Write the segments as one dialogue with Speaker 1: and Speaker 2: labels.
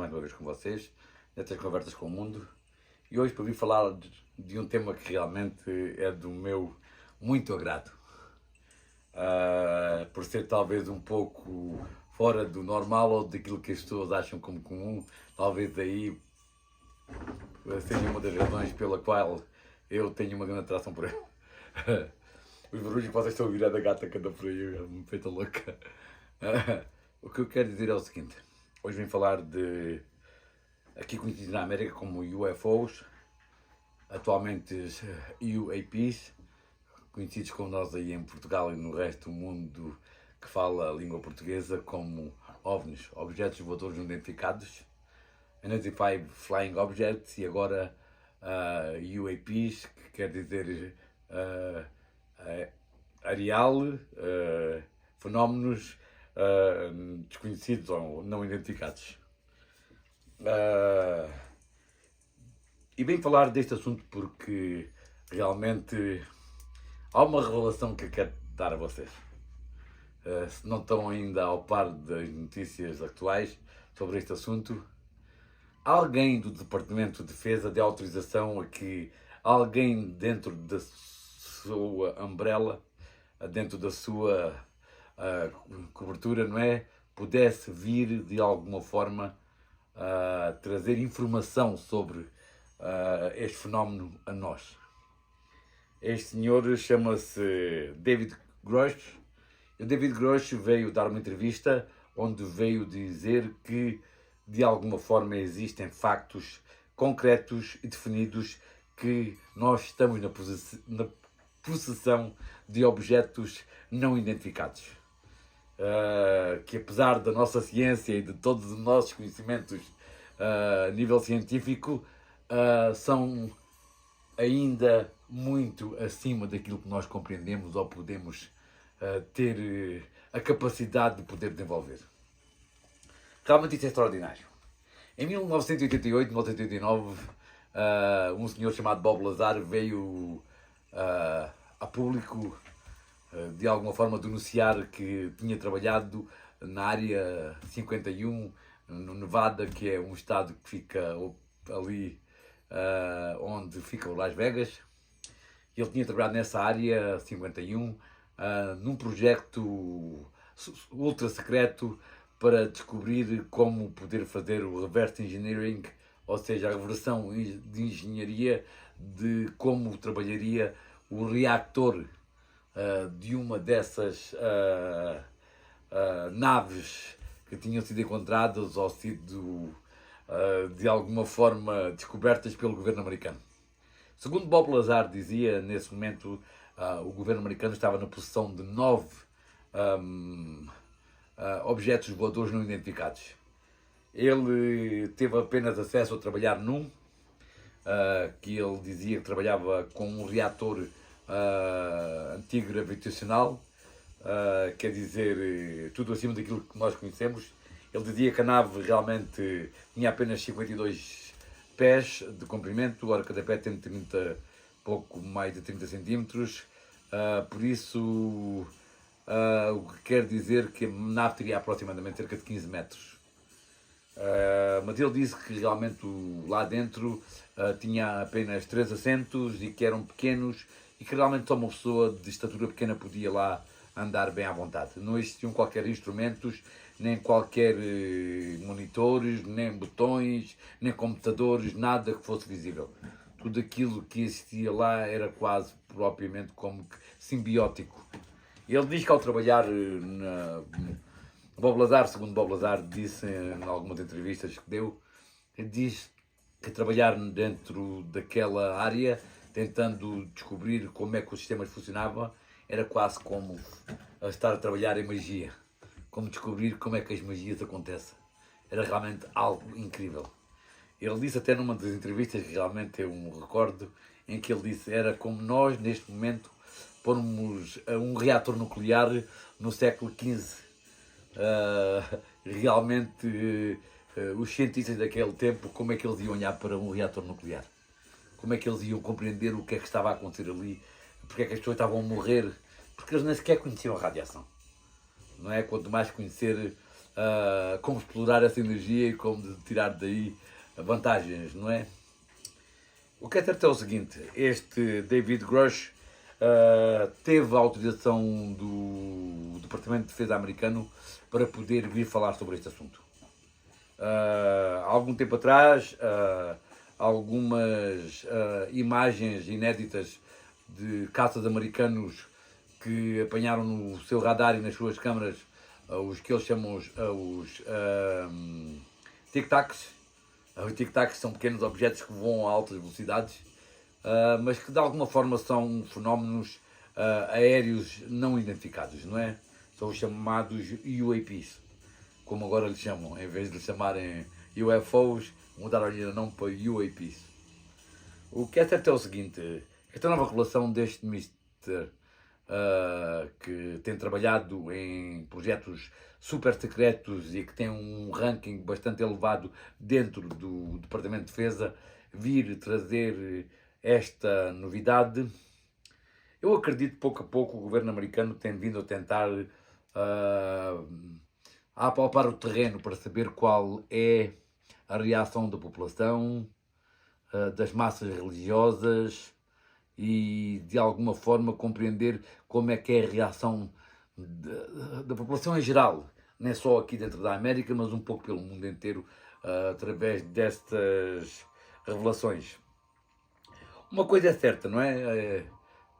Speaker 1: mais uma vez com vocês, nestas conversas com o mundo. E hoje para vir falar de um tema que realmente é do meu muito agrado. Por ser talvez um pouco fora do normal ou daquilo que as pessoas acham como comum, talvez aí seja uma das razões pela qual eu tenho uma grande atração por ele. Os barulhos que vocês estão a ouvir é da gata que anda por aí, me feita louca. O que eu quero dizer é o seguinte: hoje vim falar de, aqui conhecidos na América como UFOs, atualmente UAPs, conhecidos como nós aí em Portugal e no resto do mundo que fala a língua portuguesa como OVNIs, Objetos Voadores Não Identificados, Unidentified Flying Objects, e agora UAPs, que quer dizer areal, fenómenos desconhecidos ou não identificados. E venho falar deste assunto porque realmente há uma revelação que eu quero dar a vocês. Se não estão ainda ao par das notícias atuais sobre este assunto, alguém do Departamento de Defesa deu autorização a que alguém dentro da sua umbrella, dentro da sua cobertura, não é? Pudesse vir de alguma forma trazer informação sobre este fenómeno a nós. Este senhor chama-se David Grush. O David Grush veio dar uma entrevista onde veio dizer que de alguma forma existem factos concretos e definidos que nós estamos na possessão de objetos não identificados. Que apesar da nossa ciência e de todos os nossos conhecimentos a nível científico, são ainda muito acima daquilo que nós compreendemos ou podemos ter a capacidade de poder desenvolver. Realmente isso é extraordinário. Em 1988, 1989, um senhor chamado Bob Lazar veio a público de alguma forma denunciar que tinha trabalhado na área 51, no Nevada, que é um estado que fica ali onde fica o Las Vegas. Ele tinha trabalhado nessa área 51 num projeto ultra secreto para descobrir como poder fazer o reverse engineering, ou seja, a reversão de engenharia de como trabalharia o reactor de uma dessas naves que tinham sido encontradas ou sido de alguma forma descobertas pelo governo americano. Segundo Bob Lazar dizia, nesse momento o governo americano estava na possessão de 9 objetos voadores não identificados. Ele teve apenas acesso a trabalhar num, que ele dizia que trabalhava com um reator antigravitacional, quer dizer, tudo acima daquilo que nós conhecemos. Ele dizia que a nave realmente tinha apenas 52 pés de comprimento, ora cada pé tem 30, pouco mais de 30 centímetros, por isso o que quer dizer que a nave teria aproximadamente cerca de 15 metros. Mas ele disse que realmente lá dentro tinha apenas 3 assentos e que eram pequenos e que realmente só uma pessoa de estatura pequena podia lá andar bem à vontade. Não existiam qualquer instrumentos, nem qualquer monitores, nem botões, nem computadores, nada que fosse visível. Tudo aquilo que existia lá era quase propriamente como que simbiótico. Ele diz que ao trabalhar Bob Lazar, segundo Bob Lazar disse em algumas entrevistas que deu, ele diz que trabalhar dentro daquela área, tentando descobrir como é que os sistemas funcionavam, era quase como estar a trabalhar em magia, como descobrir como é que as magias acontecem. Era realmente algo incrível. Ele disse até numa das entrevistas, que realmente eu me recordo, em que ele disse era como nós, neste momento, pormos um reator nuclear no século XV. Realmente, os cientistas daquele tempo, como é que eles iam olhar para um reator nuclear? Como é que eles iam compreender o que é que estava a acontecer ali? Porque é que as pessoas estavam a morrer? Porque eles nem sequer conheciam a radiação. Não é? Quanto mais conhecer como explorar essa energia e como tirar daí vantagens, não é? O que é certo é o seguinte, este David Grush teve a autorização do Departamento de Defesa americano para poder vir falar sobre este assunto. Há algum tempo atrás, algumas imagens inéditas de caças americanos que apanharam no seu radar e nas suas câmaras os que eles chamam os tic-tacs. Os tic-tacs são pequenos objetos que voam a altas velocidades, mas que de alguma forma são fenómenos aéreos não identificados, não é? São os chamados UAPs, como agora lhes chamam, em vez de lhes chamarem UFOs, mudaram-lhe o nome para UAPs. O que é certo é o seguinte, esta nova relação deste Mr. Que tem trabalhado em projetos super secretos e que tem um ranking bastante elevado dentro do Departamento de Defesa, vir trazer esta novidade. Eu acredito pouco a pouco o governo americano tem vindo a tentar a apalpar o terreno para saber qual é a reação da população, das massas religiosas e de alguma forma compreender como é que é a reação da população em geral, não é só aqui dentro da América, mas um pouco pelo mundo inteiro, através destas revelações. Uma coisa é certa, não é?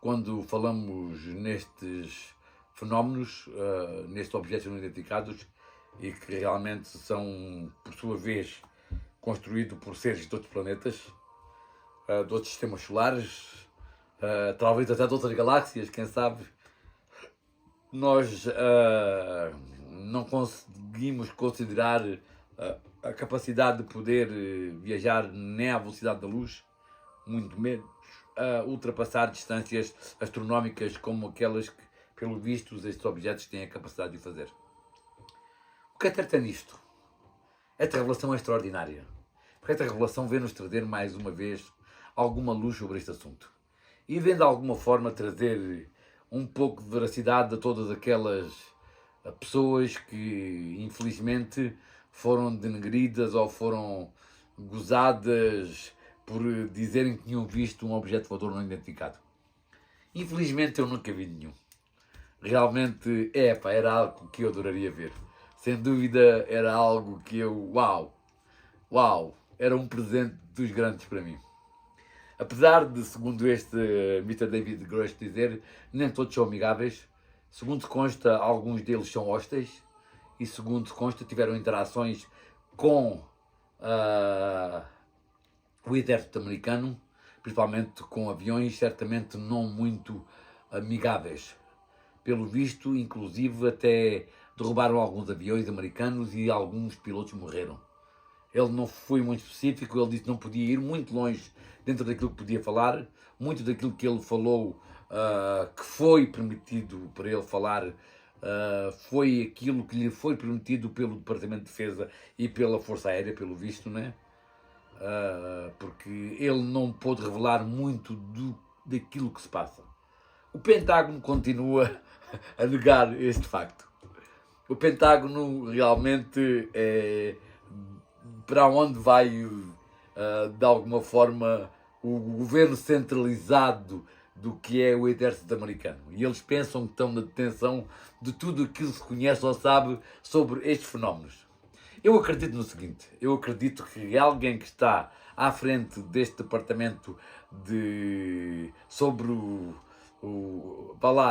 Speaker 1: Quando falamos nestes fenómenos, nestes objetos não identificados, e que realmente são, por sua vez, construídos por seres de outros planetas, de outros sistemas solares, talvez até de outras galáxias, quem sabe, nós não conseguimos considerar a capacidade de poder viajar nem à velocidade da luz, muito menos ultrapassar distâncias astronómicas como aquelas que, pelo visto, estes objetos têm a capacidade de fazer. O que é certo é nisto? Esta revelação é extraordinária, porque esta revelação vem-nos trazer mais uma vez alguma luz sobre este assunto e vem de alguma forma trazer um pouco de veracidade a todas aquelas pessoas que infelizmente foram denegridas ou foram gozadas por dizerem que tinham visto um objeto voador não identificado. Infelizmente eu nunca vi nenhum. Realmente, era algo que eu adoraria ver. Sem dúvida era algo que eu, uau, era um presente dos grandes para mim. Apesar de, segundo este Mr. David Grush dizer, nem todos são amigáveis, segundo se consta, alguns deles são hósteis, e segundo se consta, tiveram interações com o exército americano, principalmente com aviões, certamente não muito amigáveis. Pelo visto, inclusive, até derrubaram alguns aviões americanos e alguns pilotos morreram. Ele não foi muito específico, ele disse que não podia ir muito longe dentro daquilo que podia falar. Muito daquilo que ele falou, que foi permitido para ele falar, foi aquilo que lhe foi permitido pelo Departamento de Defesa e pela Força Aérea, pelo visto, né? Porque ele não pôde revelar muito daquilo que se passa. O Pentágono continua a negar este facto. O Pentágono realmente é para onde vai, de alguma forma, o governo centralizado do que é o exército americano. E eles pensam que estão na detenção de tudo aquilo que se conhece ou sabe sobre estes fenómenos. Eu acredito no seguinte, eu acredito que alguém que está à frente deste departamento sobre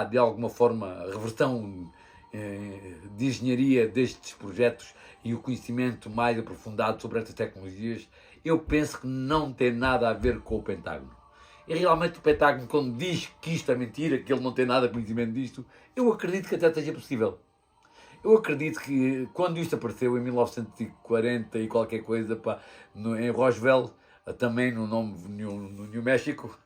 Speaker 1: de alguma forma, a reversão de engenharia destes projetos e o conhecimento mais aprofundado sobre estas tecnologias, eu penso que não tem nada a ver com o Pentágono. E realmente o Pentágono, quando diz que isto é mentira, que ele não tem nada de conhecimento disto, eu acredito que até seja possível. Eu acredito que quando isto apareceu em 1940 e qualquer coisa, em Roswell, também no New México,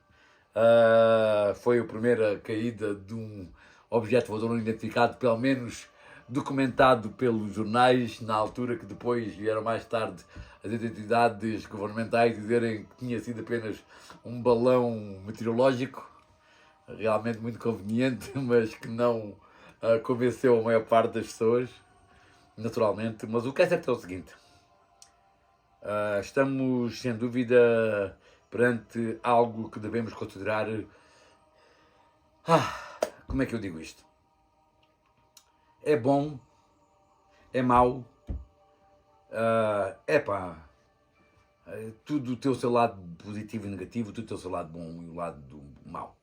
Speaker 1: foi a primeira caída de um objeto voador não identificado, pelo menos documentado pelos jornais, na altura, que depois vieram mais tarde as entidades governamentais dizerem que tinha sido apenas um balão meteorológico, realmente muito conveniente, mas que não convenceu a maior parte das pessoas. naturalmente, mas o que é certo é o seguinte, estamos sem dúvida perante algo que devemos considerar, como é que eu digo isto? É bom, é mau, tudo tem o seu lado positivo e negativo, tudo tem o seu lado bom e o lado do mau.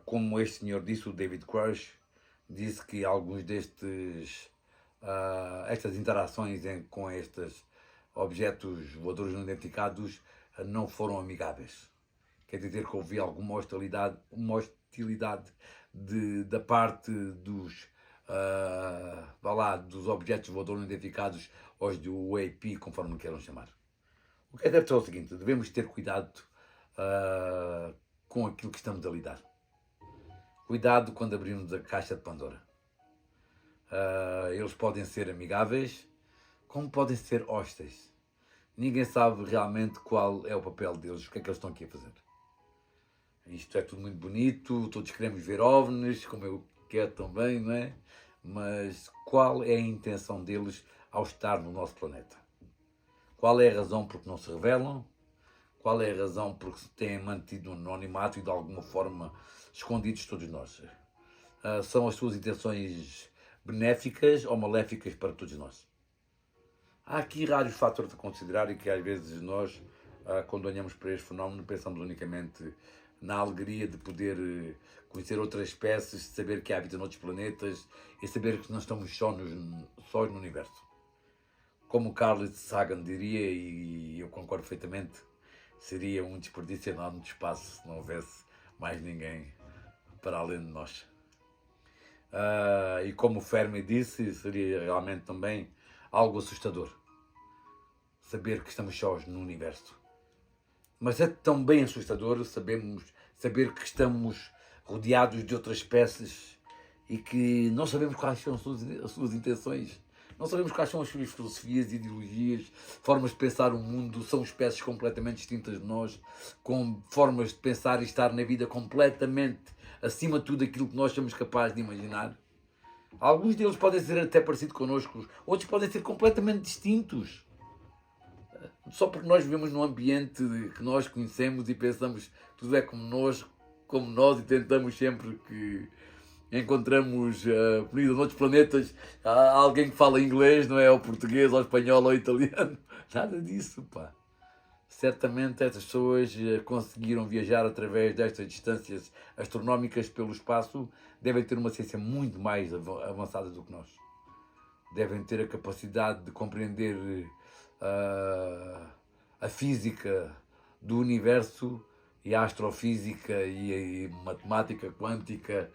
Speaker 1: Como este senhor disse, o David Crush, disse que alguns estas interações com estes objetos voadores não identificados não foram amigáveis. Quer dizer que houve alguma hostilidade da parte dos objetos voadores não identificados, ou do UAP, conforme queiram chamar. O que é certo é o seguinte, devemos ter cuidado com aquilo que estamos a lidar. Cuidado quando abrimos a caixa de Pandora. Eles podem ser amigáveis, como podem ser hostis. Ninguém sabe realmente qual é o papel deles, o que é que eles estão aqui a fazer. Isto é tudo muito bonito, todos queremos ver OVNIs, como eu quero também, não é? Mas qual é a intenção deles ao estar no nosso planeta? Qual é a razão por que não se revelam? Qual é a razão por que se têm mantido no anonimato e de alguma forma escondidos de todos nós? São as suas intenções benéficas ou maléficas para todos nós? Há aqui vários fatores a considerar e que às vezes nós, quando olhamos para este fenómeno, pensamos unicamente na alegria de poder conhecer outras espécies, de saber que há vida noutros planetas e saber que não estamos só no universo. Como Carl Sagan diria, e eu concordo perfeitamente, seria um desperdício enorme de espaço se não houvesse mais ninguém para além de nós. E como o Fermi disse, seria realmente também algo assustador saber que estamos sós no universo. Mas é também assustador saber que estamos rodeados de outras espécies e que não sabemos quais são as suas intenções. Não sabemos quais são as suas filosofias, ideologias, formas de pensar o mundo. São espécies completamente distintas de nós, com formas de pensar e estar na vida completamente acima de tudo aquilo que nós somos capazes de imaginar. Alguns deles podem ser até parecidos connosco, outros podem ser completamente distintos. Só porque nós vivemos num ambiente que nós conhecemos e pensamos que tudo é como nós e tentamos sempre que encontramos comida noutros planetas, alguém que fala inglês, não é? Ou português, ou espanhol, ou italiano. Nada disso, pá. Certamente estas pessoas conseguiram viajar através destas distâncias astronómicas pelo espaço, devem ter uma ciência muito mais avançada do que nós. Devem ter a capacidade de compreender a física do universo e a astrofísica e matemática quântica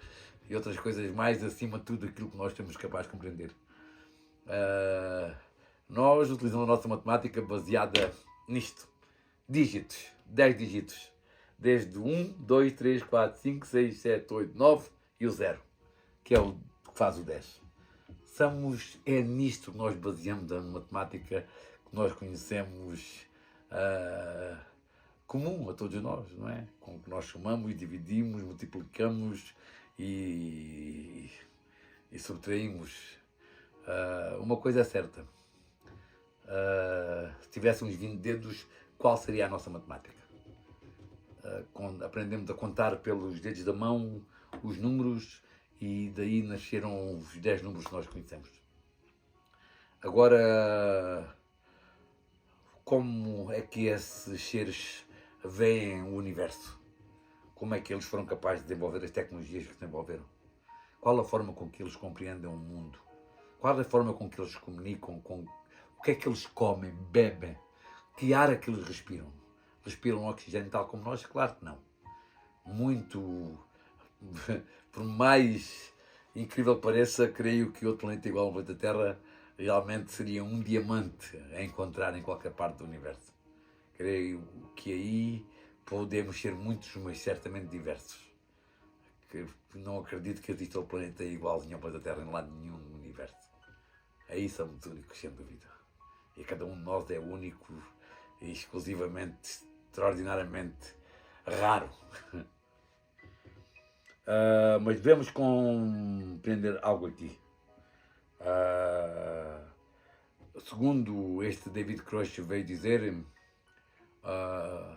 Speaker 1: e outras coisas mais acima de tudo aquilo que nós temos capaz de compreender. Nós utilizamos a nossa matemática baseada nisto. Dígitos, 10 dígitos. Desde 1, 2, 3, 4, 5, 6, 7, 8, 9 e o 0, que é o que faz o 10. É nisto que nós baseamos a matemática que nós conhecemos comum a todos nós, não é? Com que nós somamos, dividimos, multiplicamos e subtraímos. Uma coisa é certa, se tivéssemos 20 dedos, qual seria a nossa matemática? Aprendemos a contar pelos dedos da mão os números e daí nasceram os 10 números que nós conhecemos. Agora, como é que esses seres veem o universo? Como é que eles foram capazes de desenvolver as tecnologias que desenvolveram? Qual a forma com que eles compreendem o mundo? Qual a forma com que eles comunicam? O que é que eles comem, bebem? Que ar é que eles respiram? Respiram oxigênio tal como nós? Claro que não. Muito, por mais incrível que pareça, creio que outro planeta igual ao planeta Terra realmente seria um diamante a encontrar em qualquer parte do universo. Creio que aí podemos ser muitos, mas certamente diversos. Que não acredito que exista um planeta igualzinho ao planeta Terra em lado nenhum no universo. Aí somos únicos, sem dúvida. E cada um de nós é único e exclusivamente, extraordinariamente raro. Mas devemos compreender algo aqui. Ah, segundo este David Grush veio dizer, ah,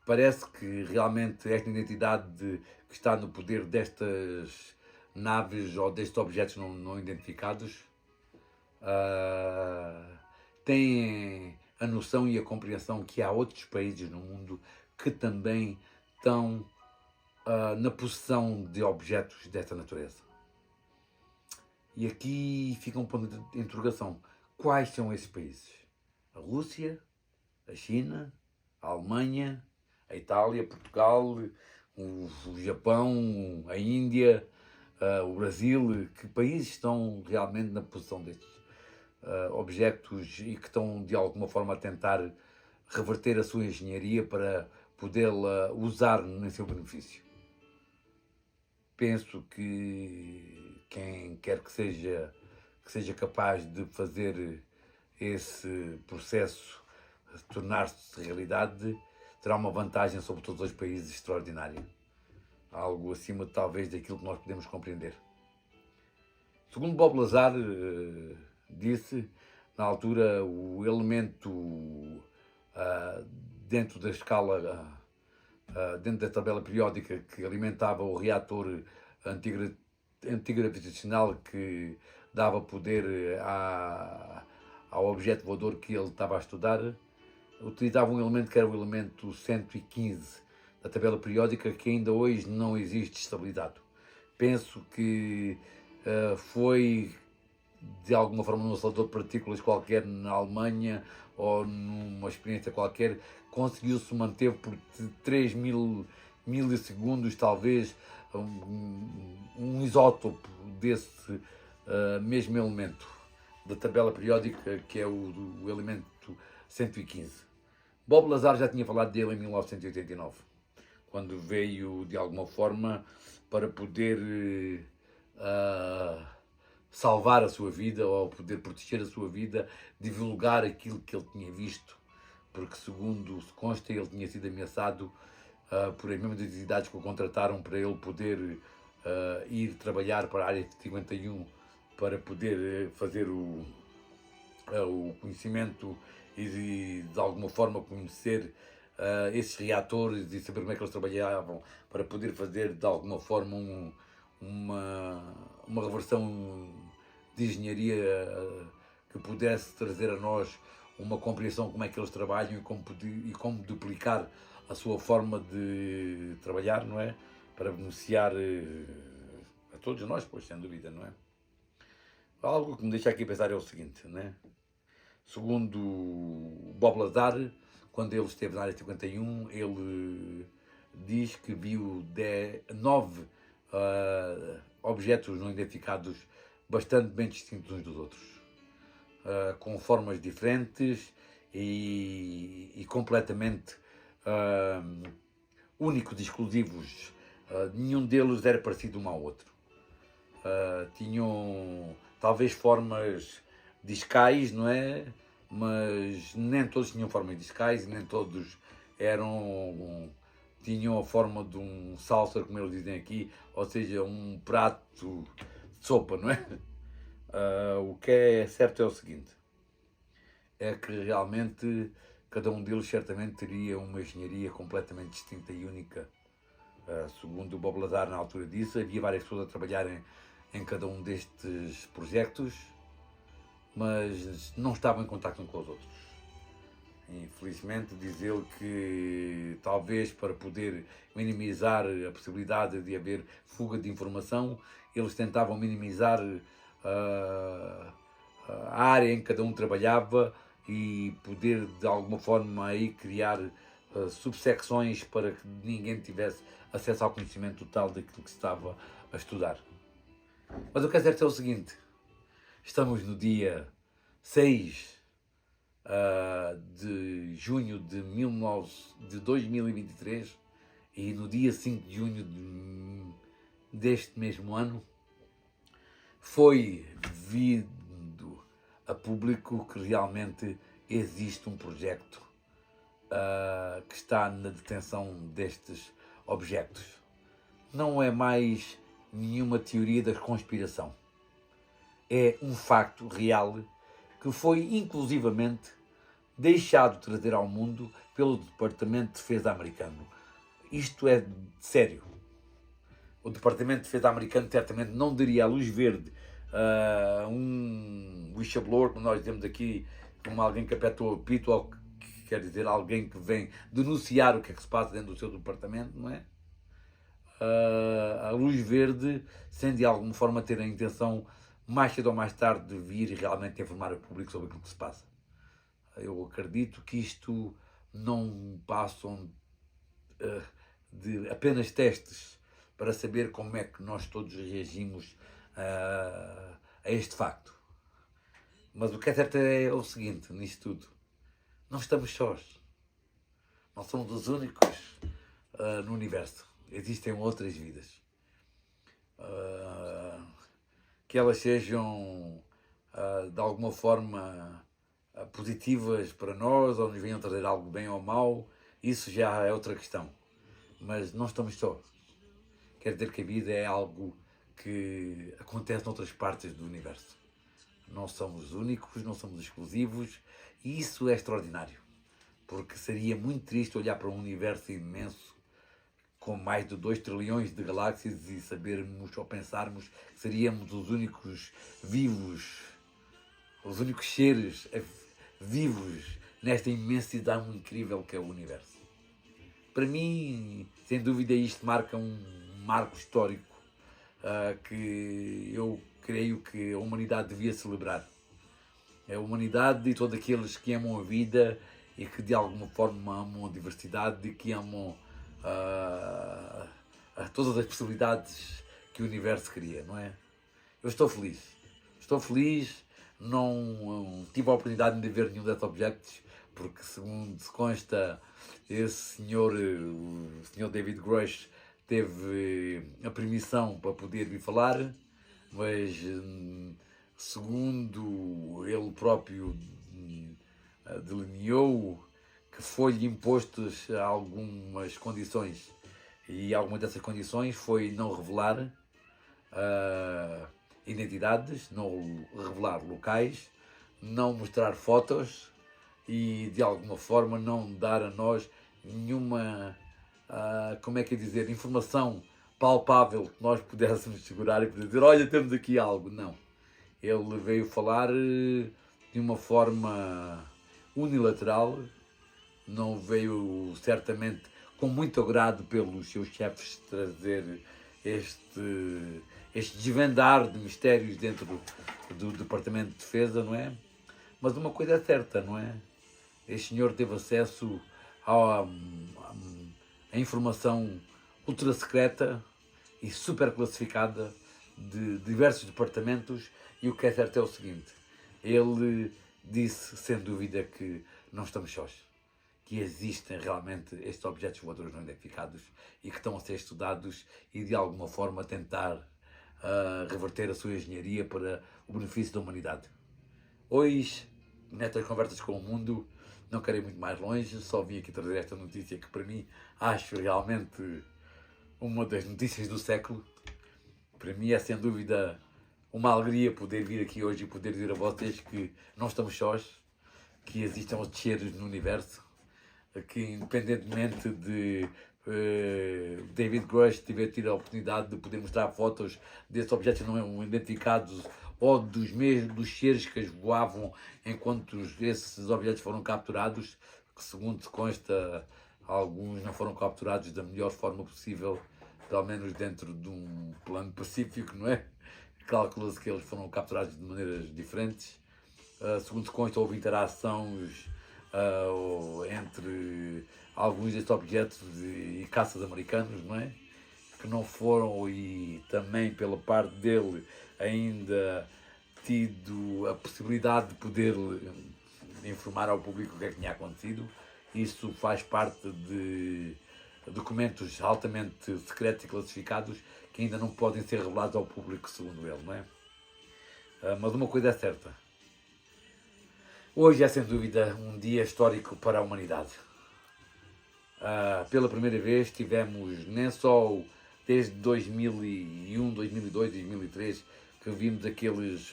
Speaker 1: parece que realmente esta identidade que está no poder destas naves ou destes objetos não identificados têm a noção e a compreensão que há outros países no mundo que também estão na possessão de objetos desta natureza. E aqui fica um ponto de interrogação. Quais são esses países? A Rússia, a China, a Alemanha, a Itália, Portugal, o Japão, a Índia, o Brasil? Que países estão realmente na possessão destes objetos e que estão de alguma forma a tentar reverter a sua engenharia para podê-la usar em seu benefício? Penso que quem quer que seja capaz de fazer esse processo tornar-se realidade terá uma vantagem sobre todos os países extraordinária. Algo acima talvez daquilo que nós podemos compreender. Segundo Bob Lazar disse, na altura o elemento dentro da escala dentro da tabela periódica que alimentava o reator antigravitacional que dava poder ao objeto voador que ele estava a estudar, utilizava um elemento que era o elemento 115 da tabela periódica, que ainda hoje não existe estabilizado. Penso que foi de alguma forma num acelerador de partículas qualquer na Alemanha ou numa experiência qualquer, conseguiu-se manter por 3 mil milissegundos talvez um isótopo desse mesmo elemento da tabela periódica, que é o elemento 115. Bob Lazar já tinha falado dele em 1989, quando veio de alguma forma para poder salvar a sua vida ou poder proteger a sua vida, divulgar aquilo que ele tinha visto, porque segundo se consta ele tinha sido ameaçado por as mesmas entidades que o contrataram para ele poder ir trabalhar para a área 51 para poder fazer o conhecimento e de alguma forma conhecer esses reatores e saber como é que eles trabalhavam para poder fazer de alguma forma uma reversão de engenharia que pudesse trazer a nós uma compreensão de como é que eles trabalham e como duplicar a sua forma de trabalhar, não é? Para beneficiar a todos nós, pois, sem dúvida, não é? Algo que me deixa aqui a pensar é o seguinte, não é? Segundo Bob Lazar, quando ele esteve na área 51, ele diz que viu 9 objetos não identificados bastante bem distintos uns dos outros, com formas diferentes e completamente únicos e exclusivos. Nenhum deles era parecido um ao outro. Tinham talvez formas discais, não é? Mas nem todos tinham formas discais, nem todos tinham a forma de um saucer, como eles dizem aqui, ou seja, um prato de sopa, não é? O que é certo é o seguinte, é que realmente cada um deles certamente teria uma engenharia completamente distinta e única. Segundo o Bob Lazar na altura disse, havia várias pessoas a trabalharem em cada um destes projetos, mas não estavam em contacto uns com os outros. Infelizmente, diz ele que talvez para poder minimizar a possibilidade de haver fuga de informação, eles tentavam minimizar a área em que cada um trabalhava e poder de alguma forma aí criar subsecções para que ninguém tivesse acesso ao conhecimento total daquilo que se estava a estudar. Mas o que é certo é o seguinte, estamos no dia 6 de junho de 2023 e no dia 5 de junho deste mesmo ano foi vindo a público que realmente existe um projeto que está na detenção destes objetos. Não é mais nenhuma teoria da conspiração. é um facto real que foi inclusivamente deixado de trazer ao mundo pelo Departamento de Defesa americano. Isto é sério. O Departamento de Defesa americano certamente não daria a luz verde a um whistleblower, como nós temos aqui, como alguém que aperta o apito, ou que quer dizer alguém que vem denunciar o que é que se passa dentro do seu departamento, não é? A luz verde, sem de alguma forma ter a intenção, mais cedo ou mais tarde, de vir e realmente informar o público sobre aquilo que se passa. Eu acredito que isto não passam de apenas testes para saber como é que nós todos reagimos a este facto. Mas o que é certo é o seguinte, nisto tudo, não estamos sós. Não somos os únicos no universo. Existem outras vidas. Que elas sejam de alguma forma positivas para nós, ou nos venham trazer algo bem ou mau, isso já é outra questão. Mas não estamos só. Quer dizer que a vida é algo que acontece noutras partes do universo. Não somos únicos, não somos exclusivos, e isso é extraordinário. Porque seria muito triste olhar para um universo imenso, com mais de 2 trilhões de galáxias, e sabermos ou pensarmos que seríamos os únicos vivos, os únicos seres vivos nesta imensidão incrível que é o universo. Para mim, sem dúvida, isto marca um marco histórico que eu creio que a humanidade devia celebrar. É a humanidade e todos aqueles que amam a vida e que de alguma forma amam a diversidade e que amam todas as possibilidades que o universo cria, não é? Eu estou feliz. Estou feliz, não tive a oportunidade de ver nenhum desses objetos, porque segundo se consta, esse senhor, o senhor David Grush, teve a permissão para poder vir falar, mas segundo ele próprio delineou que foi-lhe impostas algumas condições, e algumas dessas condições foi não revelar identidades, não revelar locais, não mostrar fotos e de alguma forma não dar a nós nenhuma, como é que é dizer, informação palpável que nós pudéssemos segurar e poder dizer, olha, temos aqui algo. Não. Ele veio falar de uma forma unilateral, não veio certamente com muito agrado pelos seus chefes trazer este desvendar de mistérios dentro do Departamento de Defesa, não é? Mas uma coisa é certa, não é? Este senhor teve acesso à informação ultra secreta e super classificada de diversos departamentos, e o que é certo é o seguinte, ele disse sem dúvida que não estamos sós, que existem realmente estes objetos voadores não identificados e que estão a ser estudados e de alguma forma tentar reverter a sua engenharia para o benefício da humanidade. Hoje, nestas conversas com o mundo, não quero ir muito mais longe, só vim aqui trazer esta notícia que para mim acho realmente uma das notícias do século. Para mim é sem dúvida uma alegria poder vir aqui hoje e poder dizer a vocês que não estamos sós, que existem outros seres no universo, que independentemente de David Grush tiver tido a oportunidade de poder mostrar fotos desses objetos não identificados ou dos seres que voavam enquanto esses objetos foram capturados, que segundo se consta, alguns não foram capturados da melhor forma possível, pelo menos dentro de um plano pacífico, não é? Calcula-se que eles foram capturados de maneiras diferentes. Segundo se consta, houve interações entre alguns destes objetos e caças americanos, não é? Que não foram, e também pela parte dele ainda tido a possibilidade de poder informar ao público o que é que tinha acontecido. Isso faz parte de documentos altamente secretos e classificados que ainda não podem ser revelados ao público, segundo ele, não é? Mas uma coisa é certa. Hoje é sem dúvida um dia histórico para a humanidade. Pela primeira vez tivemos, nem só desde 2001, 2002, 2003, que vimos aqueles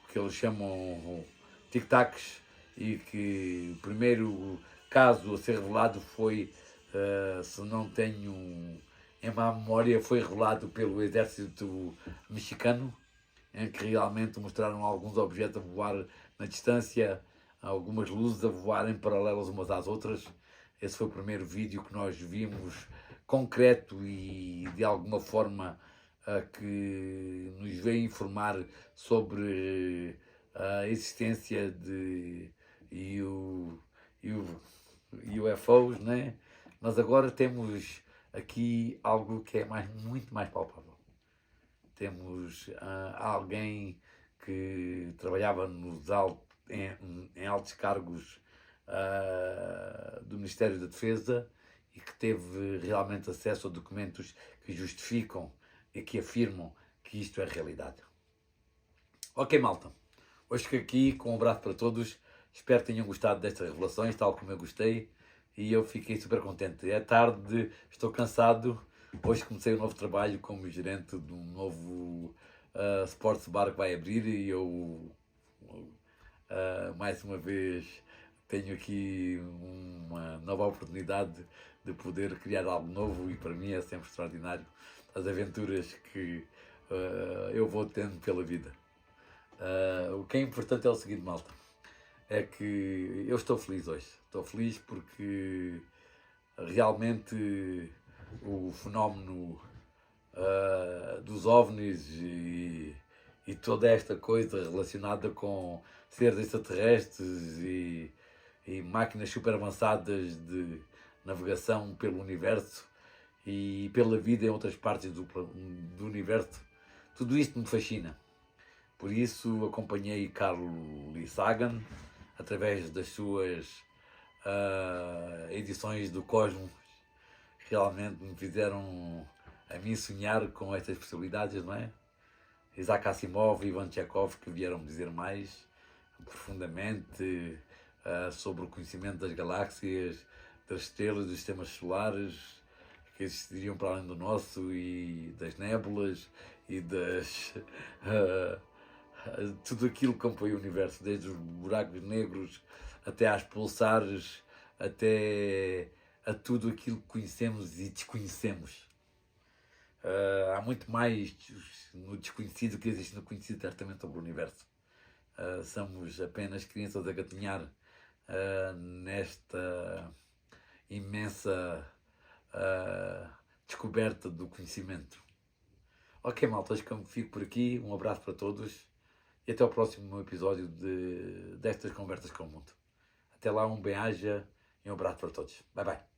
Speaker 1: que eles chamam tic-tacs, e que o primeiro caso a ser revelado foi, se não tenho em má memória, foi revelado pelo exército mexicano, em que realmente mostraram alguns objetos a voar na distância, algumas luzes a voarem paralelas umas às outras. Esse foi o primeiro vídeo que nós vimos concreto e de alguma forma que nos veio informar sobre a existência de UFOs, né? Mas agora temos aqui algo que é muito mais palpável. Temos alguém que trabalhava em altos cargos do Ministério da Defesa e que teve realmente acesso a documentos que justificam e que afirmam que isto é realidade. Ok, malta. Hoje fico aqui com um abraço para todos. Espero que tenham gostado destas revelações, tal como eu gostei. E eu fiquei super contente. É tarde, estou cansado. Hoje comecei um novo trabalho como gerente de um novo sports bar que vai abrir. E eu, mais uma vez, tenho aqui uma nova oportunidade de poder criar algo novo. E para mim é sempre extraordinário as aventuras que eu vou tendo pela vida. O que é importante é o seguinte, malta, é que eu estou feliz hoje. Estou feliz porque realmente o fenómeno dos OVNIs e toda esta coisa relacionada com seres extraterrestres e máquinas super avançadas de navegação pelo universo e pela vida em outras partes do universo, tudo isto me fascina. Por isso acompanhei Carl Sagan através das suas edições do Cosmos, que realmente me fizeram a mim sonhar com estas possibilidades, não é? Isaac Asimov e Ivan Chekhov, que vieram me dizer mais profundamente sobre o conhecimento das galáxias, das estrelas, dos sistemas solares que existiriam para além do nosso, e das nébulas e das tudo aquilo que compõe o universo, desde os buracos negros até às pulsares, até a tudo aquilo que conhecemos e desconhecemos. Há muito mais no desconhecido que existe no conhecido, certamente, sobre o universo. Somos apenas crianças a gatinhar nesta imensa descoberta do conhecimento. Ok, malta, acho que eu fico por aqui. Um abraço para todos e até ao próximo episódio destas conversas com o mundo. Até lá, um bem-aja e um abraço para todos. Bye, bye.